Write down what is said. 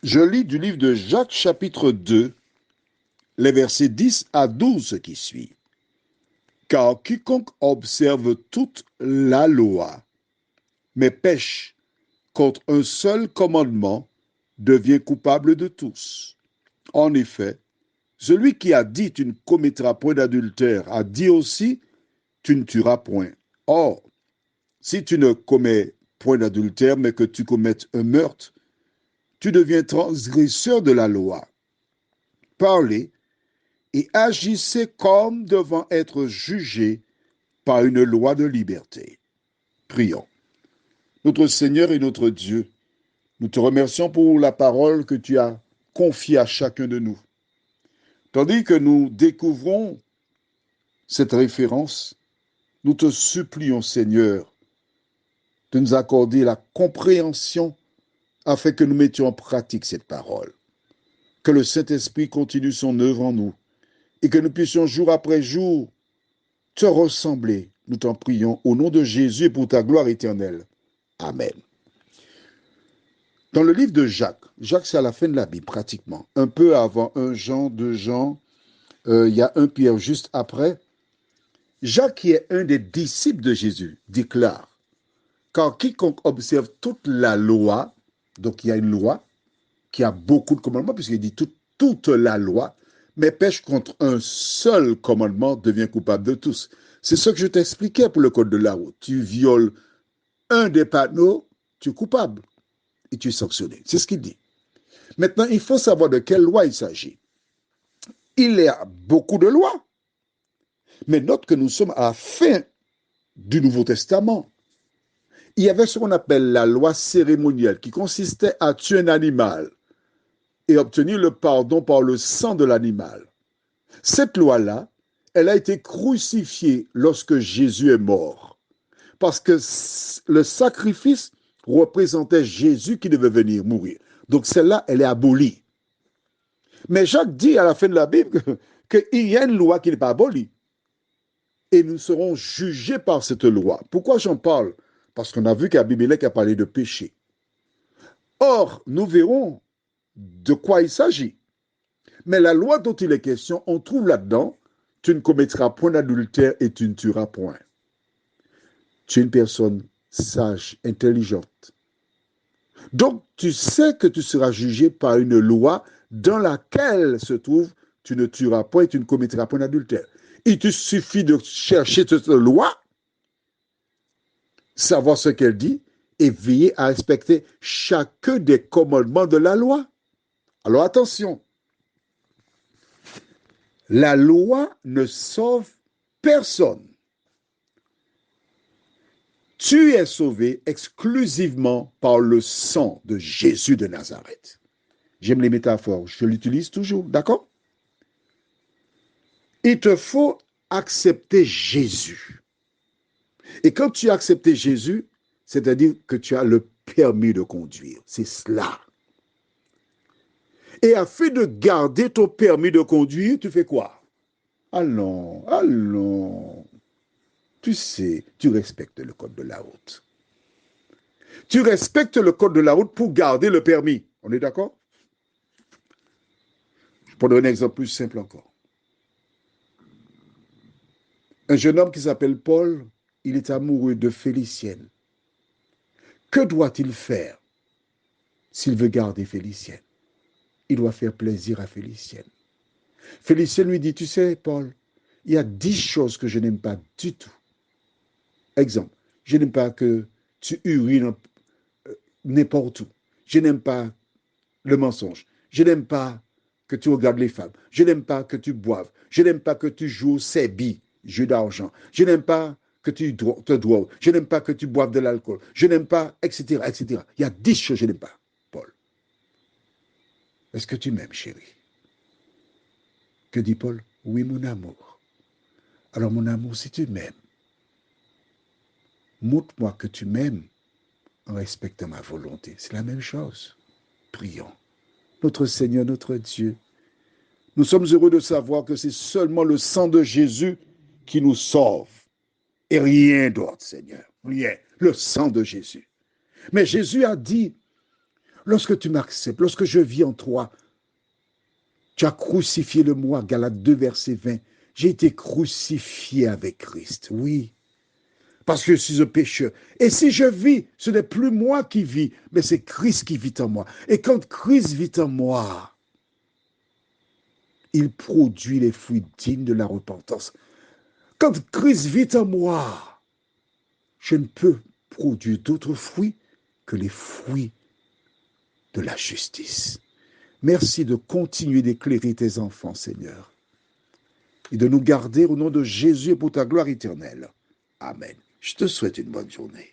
Je lis du livre de Jacques chapitre 2, les versets 10 à 12 qui suivent. Car quiconque observe toute la loi, mais pêche contre un seul commandement, devient coupable de tous. En effet, celui qui a dit tu ne commettras point d'adultère a dit aussi tu ne tueras point. Or, si tu ne commets point d'adultère, mais que tu commettes un meurtre, tu deviens transgresseur de la loi. Parlez et agissez comme devant être jugés par une loi de liberté. Prions. Notre Seigneur et notre Dieu, nous te remercions pour la parole que tu as confiée à chacun de nous. Tandis que nous découvrons cette référence, nous te supplions, Seigneur, de nous accorder la compréhension afin que nous mettions en pratique cette parole. Que le Saint-Esprit continue son œuvre en nous et que nous puissions jour après jour te ressembler. Nous t'en prions au nom de Jésus et pour ta gloire éternelle. Amen. Dans le livre de Jacques, c'est à la fin de la Bible pratiquement, un peu avant 1 Jean, 2 Jean, il y a 1 Pierre juste après. Jacques, qui est un des disciples de Jésus, déclare, car quiconque observe toute la loi, donc il y a une loi qui a beaucoup de commandements, puisqu'il dit toute la loi, mais pêche contre un seul commandement, devient coupable de tous. C'est ce que je t'expliquais pour le code de la route. Tu violes un des panneaux, tu es coupable et tu es sanctionné. C'est ce qu'il dit. Maintenant, il faut savoir de quelle loi il s'agit. Il y a beaucoup de lois, mais note que nous sommes à la fin du Nouveau Testament. Il y avait ce qu'on appelle la loi cérémonielle qui consistait à tuer un animal et obtenir le pardon par le sang de l'animal. Cette loi-là, elle a été crucifiée lorsque Jésus est mort, parce que le sacrifice représentait Jésus qui devait venir mourir. Donc celle-là, elle est abolie. Mais Jacques dit à la fin de la Bible qu'il y a une loi qui n'est pas abolie. Et nous serons jugés par cette loi. Pourquoi j'en parle? Parce qu'on a vu qu'Abimelech a parlé de péché. Or, nous verrons de quoi il s'agit. Mais la loi dont il est question, on trouve là-dedans, tu ne commettras point d'adultère et tu ne tueras point. Tu es une personne sage, intelligente. Donc, tu sais que tu seras jugé par une loi dans laquelle se trouve tu ne tueras point et tu ne commettras point d'adultère. Il te suffit de chercher cette loi, savoir ce qu'elle dit et veiller à respecter chacun des commandements de la loi. Alors attention, la loi ne sauve personne. Tu es sauvé exclusivement par le sang de Jésus de Nazareth. J'aime les métaphores, je l'utilise toujours, d'accord? Il te faut accepter Jésus. Et quand tu as accepté Jésus, c'est-à-dire que tu as le permis de conduire. C'est cela. Et afin de garder ton permis de conduire, tu fais quoi? Allons. Tu sais, tu respectes le code de la route. Tu respectes le code de la route pour garder le permis. On est d'accord? Je prends un exemple plus simple encore. Un jeune homme qui s'appelle Paul, il est amoureux de Félicienne. Que doit-il faire s'il veut garder Félicienne? Il doit faire plaisir à Félicienne. Félicienne lui dit, tu sais, Paul, il y a 10 choses que je n'aime pas du tout. Exemple, je n'aime pas que tu urines n'importe où. Je n'aime pas le mensonge. Je n'aime pas que tu regardes les femmes. Je n'aime pas que tu boives. Je n'aime pas que tu joues ces billes, jeux d'argent. Je n'aime pas que tu te drogues. Je n'aime pas que tu boives de l'alcool. Je n'aime pas, etc., etc. Il y a 10 choses que je n'aime pas, Paul. Est-ce que tu m'aimes, chérie? Que dit Paul? Oui, mon amour. Alors, mon amour, si tu m'aimes, montre-moi que tu m'aimes en respectant ma volonté. C'est la même chose. Prions. Notre Seigneur, notre Dieu, nous sommes heureux de savoir que c'est seulement le sang de Jésus qui nous sauve. Et rien d'autre, Seigneur. Rien. Le sang de Jésus. Mais Jésus a dit, lorsque tu m'acceptes, lorsque je vis en toi, tu as crucifié le moi, Galates 2, verset 20. J'ai été crucifié avec Christ, oui, parce que je suis un pécheur. Et si je vis, ce n'est plus moi qui vis, mais c'est Christ qui vit en moi. Et quand Christ vit en moi, il produit les fruits dignes de la repentance. Quand Christ vit en moi, je ne peux produire d'autres fruits que les fruits de la justice. Merci de continuer d'éclairer tes enfants, Seigneur, et de nous garder au nom de Jésus et pour ta gloire éternelle. Amen. Je te souhaite une bonne journée.